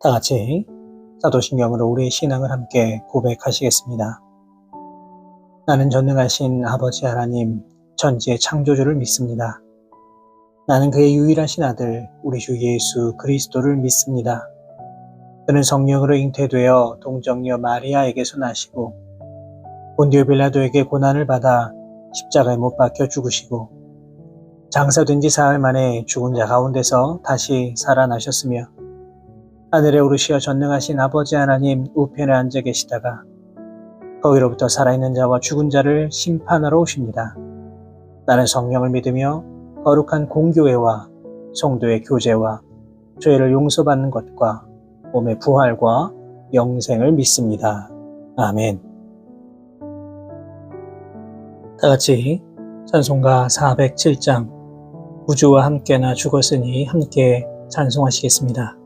다 같이 사도신경으로 우리의 신앙을 함께 고백하시겠습니다. 나는 전능하신 아버지 하나님, 천지의 창조주를 믿습니다. 나는 그의 유일하신 아들, 우리 주 예수 그리스도를 믿습니다. 그는 성령으로 잉태되어 동정녀 마리아에게서 나시고 본디오 빌라도에게 고난을 받아 십자가에 못 박혀 죽으시고 장사된 지 사흘 만에 죽은 자 가운데서 다시 살아나셨으며 하늘에 오르시어 전능하신 아버지 하나님 우편에 앉아 계시다가 거기로부터 살아있는 자와 죽은 자를 심판하러 오십니다. 나는 성령을 믿으며 거룩한 공교회와 성도의 교제와 죄를 용서받는 것과 몸의 부활과 영생을 믿습니다. 아멘. 다같이 찬송가 407장 우주와 함께나 죽었으니 함께 찬송하시겠습니다.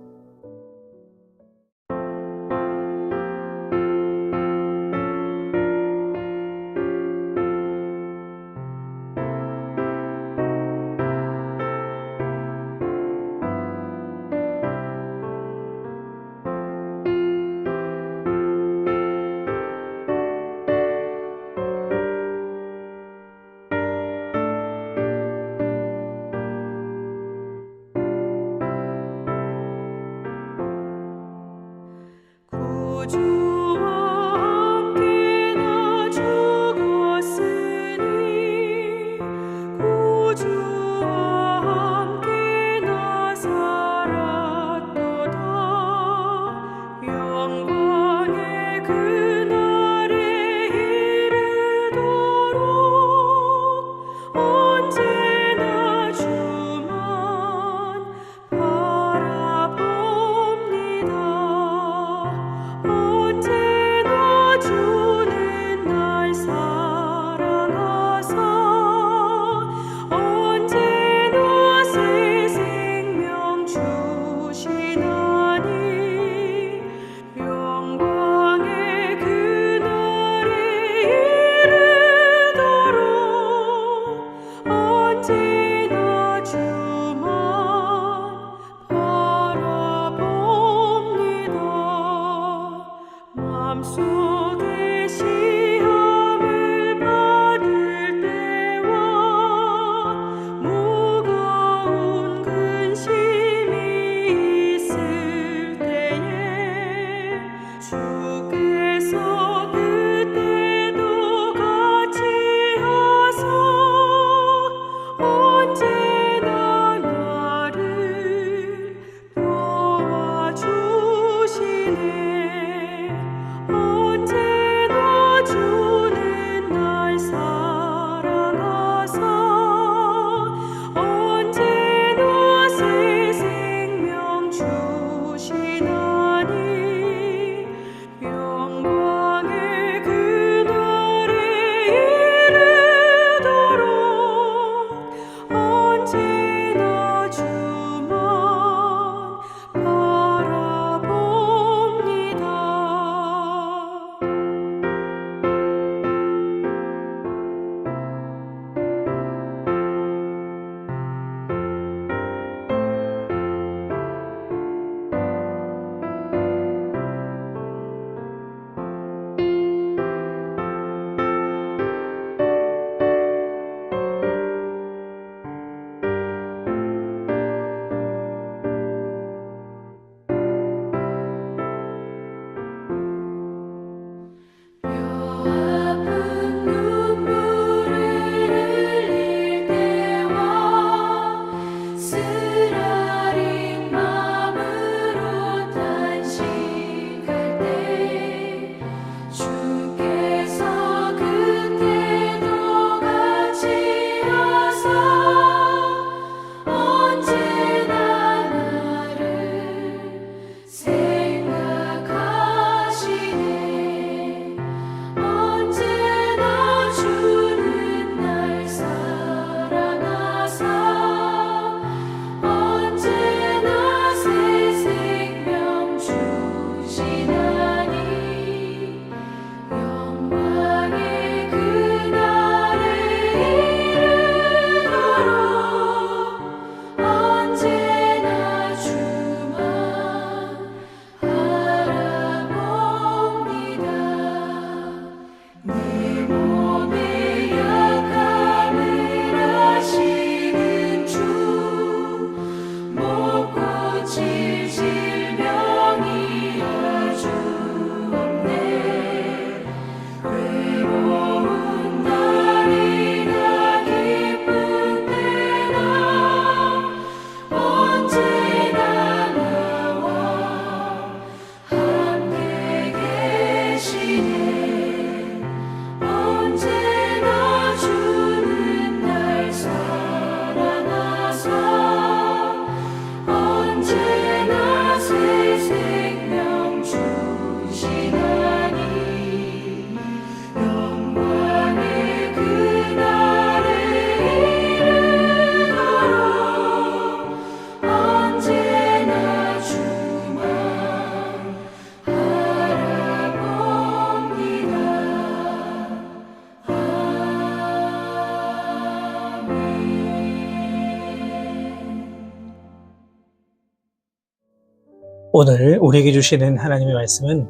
오늘 우리에게 주시는 하나님의 말씀은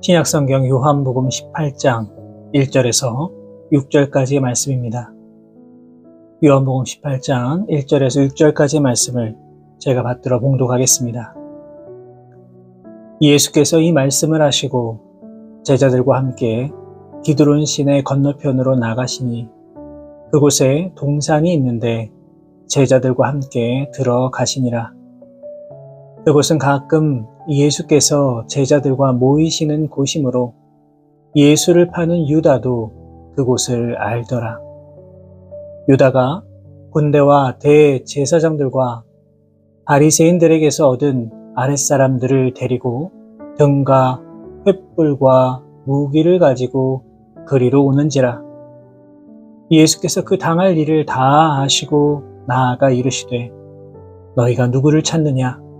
신약성경 요한복음 18장 1절에서 6절까지의 말씀입니다. 요한복음 18장 1절에서 6절까지의 말씀을 제가 받들어 봉독하겠습니다. 예수께서 이 말씀을 하시고 제자들과 함께 기드론 시내 건너편으로 나가시니 그곳에 동산이 있는데 제자들과 함께 들어가시니라. 그곳은 가끔 예수께서 제자들과 모이시는 곳이므로 예수를 파는 유다도 그곳을 알더라. 유다가 군대와 대제사장들과 바리새인들에게서 얻은 아랫사람들을 데리고 등과 횃불과 무기를 가지고 그리로 오는지라. 예수께서 그 당할 일을 다 아시고 나아가 이르시되 너희가 누구를 찾느냐?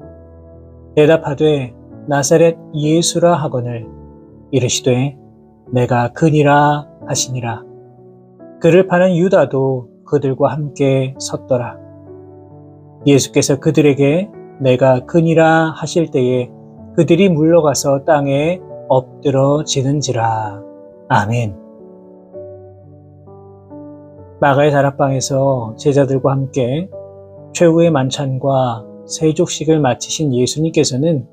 대답하되 나사렛 예수라 하거늘 이르시되 내가 그니라 하시니라. 그를 파는 유다도 그들과 함께 섰더라. 예수께서 그들에게 내가 그니라 하실 때에 그들이 물러가서 땅에 엎드러지는지라. 아멘. 마가의 다락방에서 제자들과 함께 최후의 만찬과 세족식을 마치신 예수님께서는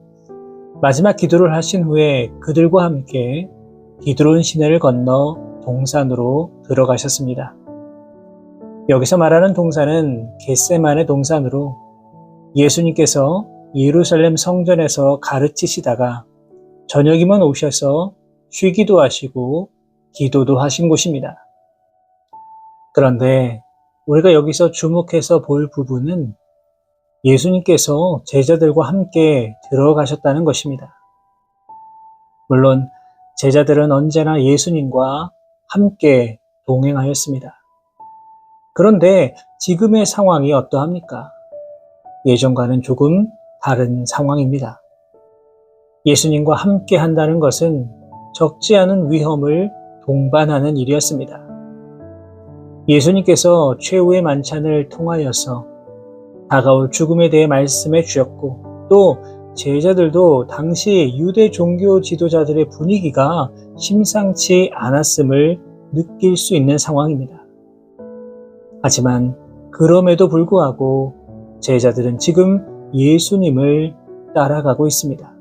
마지막 기도를 하신 후에 그들과 함께 기드론 시내를 건너 동산으로 들어가셨습니다. 여기서 말하는 동산은 겟세마네 동산으로 예수님께서 예루살렘 성전에서 가르치시다가 저녁이면 오셔서 쉬기도 하시고 기도도 하신 곳입니다. 그런데 우리가 여기서 주목해서 볼 부분은 예수님께서 제자들과 함께 들어가셨다는 것입니다. 물론 제자들은 언제나 예수님과 함께 동행하였습니다. 그런데 지금의 상황이 어떠합니까? 예전과는 조금 다른 상황입니다. 예수님과 함께 한다는 것은 적지 않은 위험을 동반하는 일이었습니다. 예수님께서 최후의 만찬을 통하여서 다가올 죽음에 대해 말씀해 주셨고 또 제자들도 당시 유대 종교 지도자들의 분위기가 심상치 않았음을 느낄 수 있는 상황입니다. 하지만 그럼에도 불구하고 제자들은 지금 예수님을 따라가고 있습니다.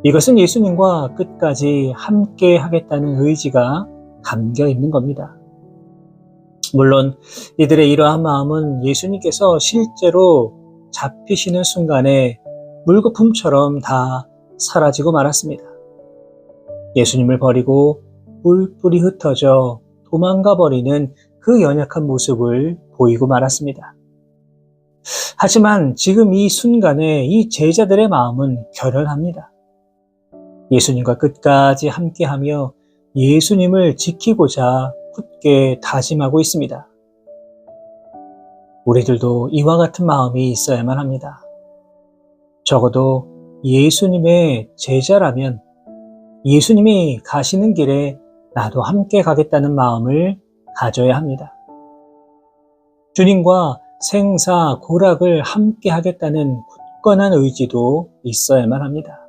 이것은 예수님과 끝까지 함께 하겠다는 의지가 담겨 있는 겁니다. 물론 이들의 이러한 마음은 예수님께서 실제로 잡히시는 순간에 물거품처럼 다 사라지고 말았습니다. 예수님을 버리고 뿔뿔이 흩어져 도망가 버리는 그 연약한 모습을 보이고 말았습니다. 하지만 지금 이 순간에 이 제자들의 마음은 결연합니다. 예수님과 끝까지 함께하며 예수님을 지키고자 굳게 다짐하고 있습니다. 우리들도 이와 같은 마음이 있어야만 합니다. 적어도 예수님의 제자라면 예수님이 가시는 길에 나도 함께 가겠다는 마음을 가져야 합니다. 주님과 생사 고락을 함께 하겠다는 굳건한 의지도 있어야만 합니다.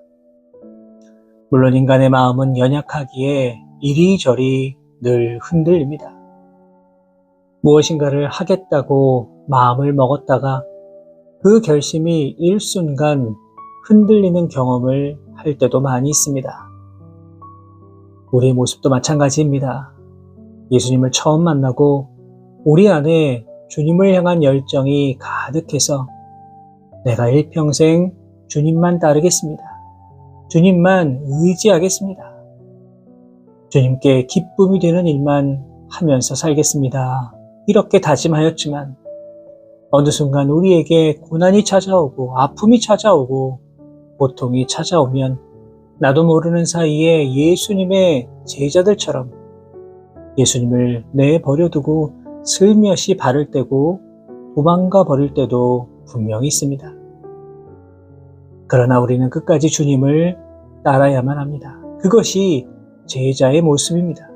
물론 인간의 마음은 연약하기에 이리저리 늘 흔들립니다. 무엇인가를 하겠다고 마음을 먹었다가 그 결심이 일순간 흔들리는 경험을 할 때도 많이 있습니다. 우리의 모습도 마찬가지입니다. 예수님을 처음 만나고 우리 안에 주님을 향한 열정이 가득해서 내가 일평생 주님만 따르겠습니다. 주님만 의지하겠습니다. 주님께 기쁨이 되는 일만 하면서 살겠습니다. 이렇게 다짐하였지만 어느 순간 우리에게 고난이 찾아오고 아픔이 찾아오고 고통이 찾아오면 나도 모르는 사이에 예수님의 제자들처럼 예수님을 내버려두고 슬며시 발을 떼고 도망가 버릴 때도 분명히 있습니다. 그러나 우리는 끝까지 주님을 따라야만 합니다. 그것이 제자의 모습입니다.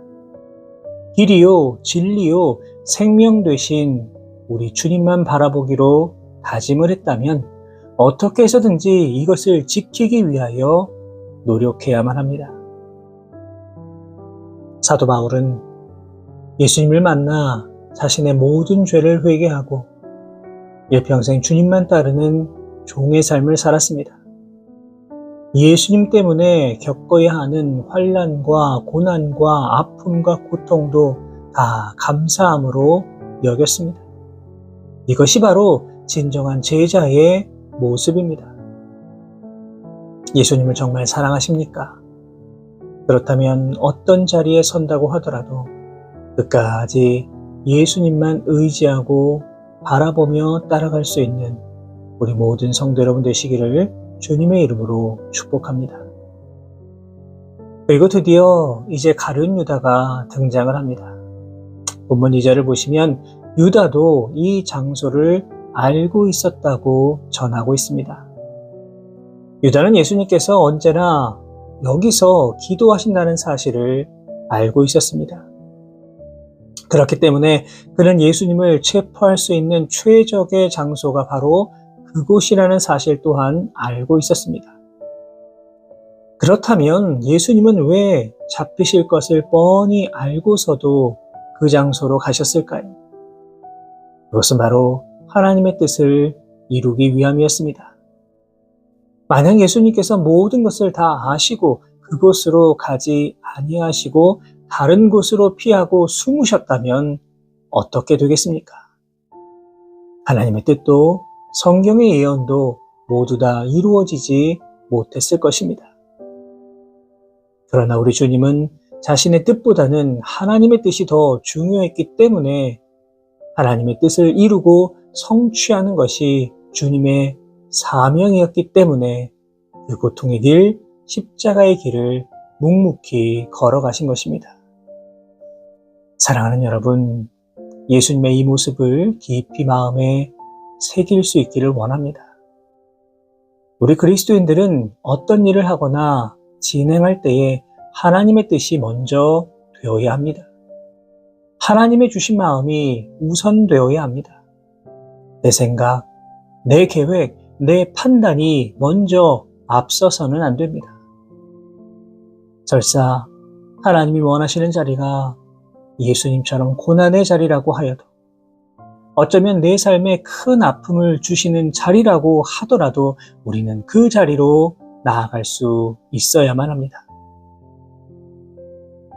길이요, 진리요, 생명 되신 우리 주님만 바라보기로 다짐을 했다면 어떻게 해서든지 이것을 지키기 위하여 노력해야만 합니다. 사도 바울은 예수님을 만나 자신의 모든 죄를 회개하고 일평생 주님만 따르는 종의 삶을 살았습니다. 예수님 때문에 겪어야 하는 환난과 고난과 아픔과 고통도 다 감사함으로 여겼습니다. 이것이 바로 진정한 제자의 모습입니다. 예수님을 정말 사랑하십니까? 그렇다면 어떤 자리에 선다고 하더라도 끝까지 예수님만 의지하고 바라보며 따라갈 수 있는 우리 모든 성도 여러분 되시기를 주님의 이름으로 축복합니다. 그리고 드디어 이제 가룟 유다가 등장을 합니다. 본문 2절을 보시면 유다도 이 장소를 알고 있었다고 전하고 있습니다. 유다는 예수님께서 언제나 여기서 기도하신다는 사실을 알고 있었습니다. 그렇기 때문에 그는 예수님을 체포할 수 있는 최적의 장소가 바로 그곳이라는 사실 또한 알고 있었습니다. 그렇다면 예수님은 왜 잡히실 것을 뻔히 알고서도 그 장소로 가셨을까요? 그것은 바로 하나님의 뜻을 이루기 위함이었습니다. 만약 예수님께서 모든 것을 다 아시고 그곳으로 가지 아니하시고 다른 곳으로 피하고 숨으셨다면 어떻게 되겠습니까? 하나님의 뜻도 성경의 예언도 모두 다 이루어지지 못했을 것입니다. 그러나 우리 주님은 자신의 뜻보다는 하나님의 뜻이 더 중요했기 때문에 하나님의 뜻을 이루고 성취하는 것이 주님의 사명이었기 때문에 그 고통의 길, 십자가의 길을 묵묵히 걸어가신 것입니다. 사랑하는 여러분, 예수님의 이 모습을 깊이 마음에 새길 수 있기를 원합니다. 우리 그리스도인들은 어떤 일을 하거나 진행할 때에 하나님의 뜻이 먼저 되어야 합니다. 하나님의 주신 마음이 우선되어야 합니다. 내 생각, 내 계획, 내 판단이 먼저 앞서서는 안 됩니다. 설사 하나님이 원하시는 자리가 예수님처럼 고난의 자리라고 하여도 어쩌면 내 삶에 큰 아픔을 주시는 자리라고 하더라도 우리는 그 자리로 나아갈 수 있어야만 합니다.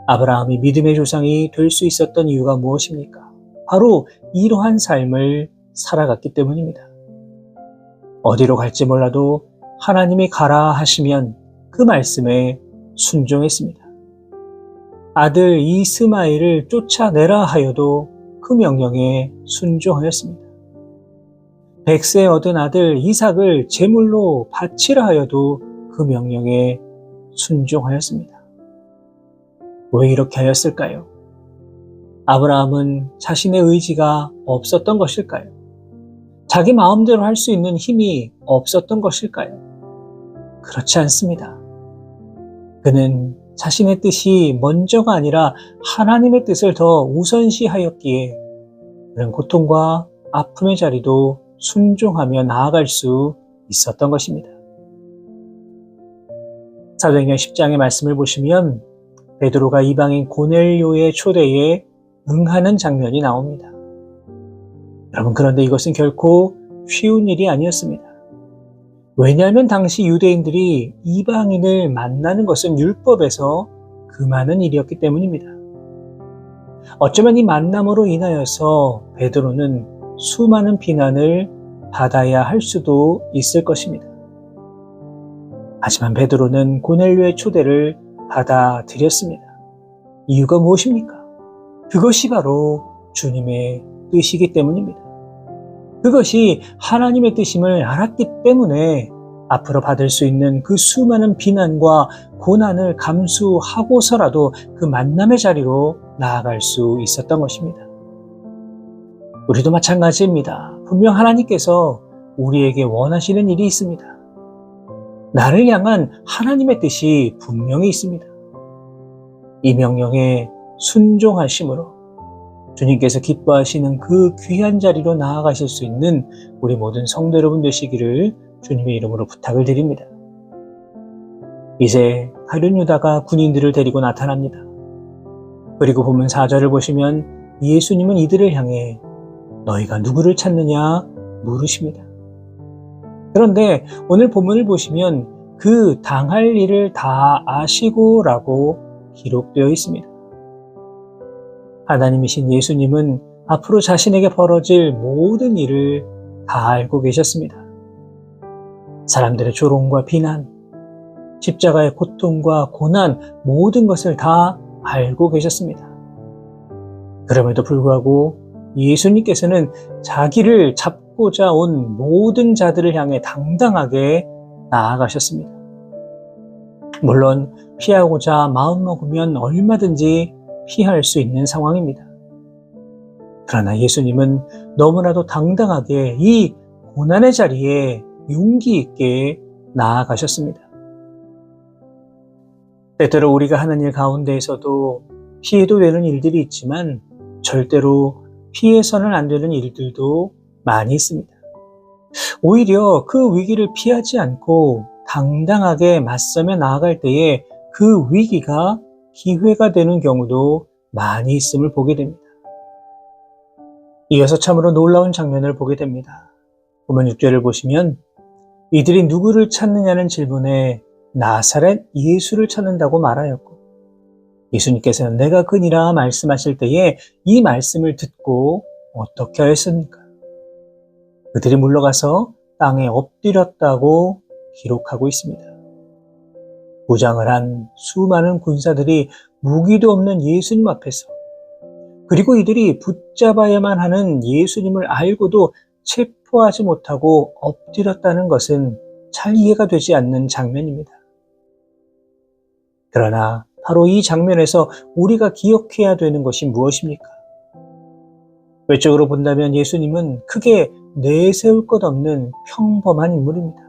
아브라함이 믿음의 조상이 될 수 있었던 이유가 무엇입니까? 바로 이러한 삶을 살아갔기 때문입니다. 어디로 갈지 몰라도 하나님이 가라 하시면 그 말씀에 순종했습니다. 아들 이스마엘을 쫓아내라 하여도 그 명령에 순종하였습니다. 100세 얻은 아들 이삭을 제물로 바치라 하여도 그 명령에 순종하였습니다. 왜 이렇게 하였을까요? 아브라함은 자신의 의지가 없었던 것일까요? 자기 마음대로 할 수 있는 힘이 없었던 것일까요? 그렇지 않습니다. 그는 자신의 뜻이 먼저가 아니라 하나님의 뜻을 더 우선시하였기에 그런 고통과 아픔의 자리도 순종하며 나아갈 수 있었던 것입니다. 사도행전 10장의 말씀을 보시면 베드로가 이방인 고넬료의 초대에 응하는 장면이 나옵니다. 여러분, 그런데 이것은 결코 쉬운 일이 아니었습니다. 왜냐하면 당시 유대인들이 이방인을 만나는 것은 율법에서 금하는 일이었기 때문입니다. 어쩌면 이 만남으로 인하여서 베드로는 수많은 비난을 받아야 할 수도 있을 것입니다. 하지만 베드로는 고넬료의 초대를 받아들였습니다. 이유가 무엇입니까? 그것이 바로 주님의 뜻이기 때문입니다. 그것이 하나님의 뜻임을 알았기 때문에 앞으로 받을 수 있는 그 수많은 비난과 고난을 감수하고서라도 그 만남의 자리로 나아갈 수 있었던 것입니다. 우리도 마찬가지입니다. 분명 하나님께서 우리에게 원하시는 일이 있습니다. 나를 향한 하나님의 뜻이 분명히 있습니다. 이 명령에 순종하심으로 주님께서 기뻐하시는 그 귀한 자리로 나아가실 수 있는 우리 모든 성도 여러분 되시기를 주님의 이름으로 부탁을 드립니다. 이제 가룟 유다가 군인들을 데리고 나타납니다. 그리고 본문 4절을 보시면 예수님은 이들을 향해 너희가 누구를 찾느냐 물으십니다. 그런데 오늘 본문을 보시면 그 당할 일을 다 아시고라고 기록되어 있습니다. 하나님이신 예수님은 앞으로 자신에게 벌어질 모든 일을 다 알고 계셨습니다. 사람들의 조롱과 비난, 십자가의 고통과 고난, 모든 것을 다 알고 계셨습니다. 그럼에도 불구하고 예수님께서는 자기를 잡고자 온 모든 자들을 향해 당당하게 나아가셨습니다. 물론 피하고자 마음먹으면 얼마든지 피할 수 있는 상황입니다. 그러나 예수님은 너무나도 당당하게 이 고난의 자리에 용기 있게 나아가셨습니다. 때때로 우리가 하는 일 가운데에서도 피해도 되는 일들이 있지만 절대로 피해서는 안 되는 일들도 많이 있습니다. 오히려 그 위기를 피하지 않고 당당하게 맞서며 나아갈 때에 그 위기가 기회가 되는 경우도 많이 있음을 보게 됩니다. 이어서 참으로 놀라운 장면을 보게 됩니다. 본문 6절을 보시면 이들이 누구를 찾느냐는 질문에 나사렛 예수를 찾는다고 말하였고 예수님께서는 내가 그니라 말씀하실 때에 이 말씀을 듣고 어떻게 하였습니까? 그들이 물러가서 땅에 엎드렸다고 기록하고 있습니다. 무장을 한 수많은 군사들이 무기도 없는 예수님 앞에서 그리고 이들이 붙잡아야만 하는 예수님을 알고도 체포하지 못하고 엎드렸다는 것은 잘 이해가 되지 않는 장면입니다. 그러나 바로 이 장면에서 우리가 기억해야 되는 것이 무엇입니까? 외적으로 본다면 예수님은 크게 내세울 것 없는 평범한 인물입니다.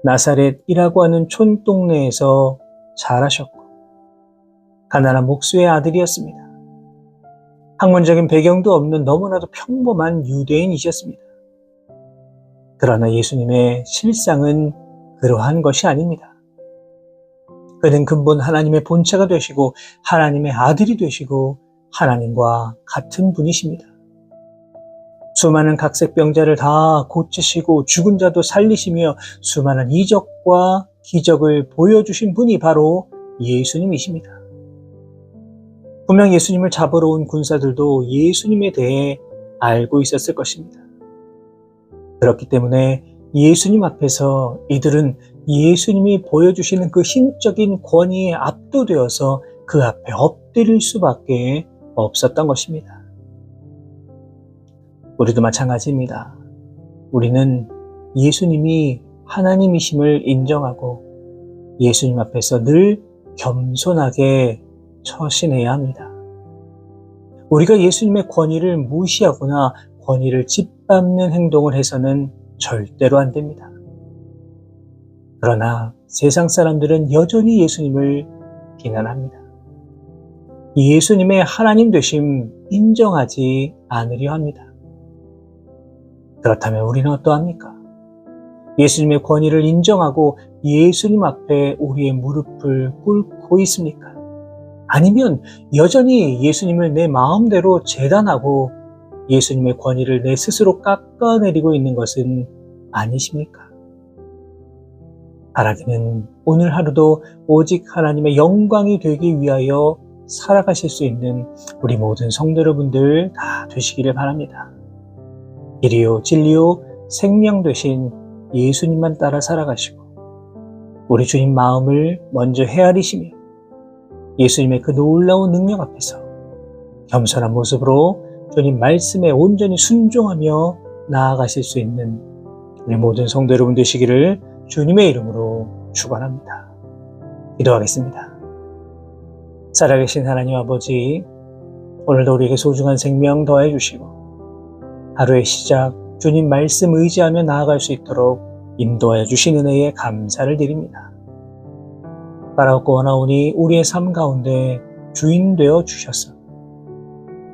나사렛이라고 하는 촌동네에서 자라셨고 가난한 목수의 아들이었습니다. 학문적인 배경도 없는 너무나도 평범한 유대인이셨습니다. 그러나 예수님의 실상은 그러한 것이 아닙니다. 그는 근본 하나님의 본체가 되시고 하나님의 아들이 되시고 하나님과 같은 분이십니다. 수많은 각색병자를 다 고치시고 죽은 자도 살리시며 수많은 이적과 기적을 보여주신 분이 바로 예수님이십니다. 분명 예수님을 잡으러 온 군사들도 예수님에 대해 알고 있었을 것입니다. 그렇기 때문에 예수님 앞에서 이들은 예수님이 보여주시는 그 신적인 권위에 압도되어서 그 앞에 엎드릴 수밖에 없었던 것입니다. 우리도 마찬가지입니다. 우리는 예수님이 하나님이심을 인정하고 예수님 앞에서 늘 겸손하게 처신해야 합니다. 우리가 예수님의 권위를 무시하거나 권위를 짓밟는 행동을 해서는 절대로 안 됩니다. 그러나 세상 사람들은 여전히 예수님을 비난합니다. 예수님의 하나님 되심 인정하지 않으려 합니다. 그렇다면 우리는 어떠합니까? 예수님의 권위를 인정하고 예수님 앞에 우리의 무릎을 꿇고 있습니까? 아니면 여전히 예수님을 내 마음대로 재단하고 예수님의 권위를 내 스스로 깎아내리고 있는 것은 아니십니까? 바라기는 오늘 하루도 오직 하나님의 영광이 되기 위하여 살아가실 수 있는 우리 모든 성도 여러분들 다 되시기를 바랍니다. 길이요 진리요 생명 되신 예수님만 따라 살아가시고 우리 주님 마음을 먼저 헤아리시며 예수님의 그 놀라운 능력 앞에서 겸손한 모습으로 주님 말씀에 온전히 순종하며 나아가실 수 있는 우리 모든 성도 여러분 되시기를 주님의 이름으로 축원합니다. 기도하겠습니다. 살아계신 하나님 아버지, 오늘도 우리에게 소중한 생명 더해 주시고 하루의 시작 주님 말씀 의지하며 나아갈 수 있도록 인도하여 주신 은혜에 감사를 드립니다. 바라옵고 원하오니 우리의 삶 가운데 주인 되어 주셔서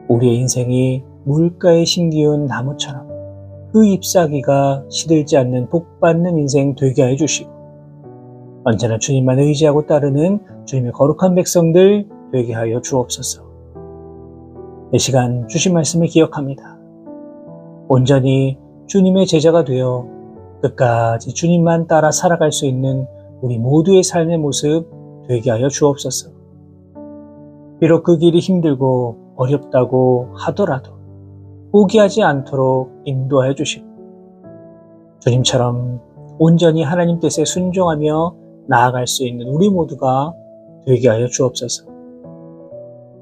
우리의 인생이 물가에 심기운 나무처럼 그 잎사귀가 시들지 않는 복받는 인생 되게 하여 주시고 언제나 주님만 의지하고 따르는 주님의 거룩한 백성들 되게 하여 주옵소서. 이 시간 주신 말씀을 기억합니다. 온전히 주님의 제자가 되어 끝까지 주님만 따라 살아갈 수 있는 우리 모두의 삶의 모습 되게 하여 주옵소서. 비록 그 길이 힘들고 어렵다고 하더라도 포기하지 않도록 인도하여 주시고 주님처럼 온전히 하나님 뜻에 순종하며 나아갈 수 있는 우리 모두가 되게 하여 주옵소서.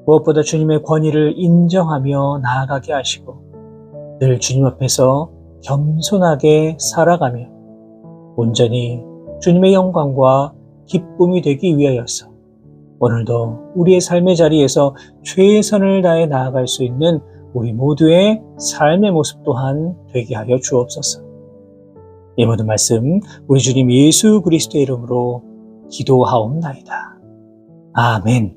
무엇보다 주님의 권위를 인정하며 나아가게 하시고 늘 주님 앞에서 겸손하게 살아가며 온전히 주님의 영광과 기쁨이 되기 위하여서 오늘도 우리의 삶의 자리에서 최선을 다해 나아갈 수 있는 우리 모두의 삶의 모습 또한 되게 하여 주옵소서. 이 모든 말씀 우리 주님 예수 그리스도의 이름으로 기도하옵나이다. 아멘.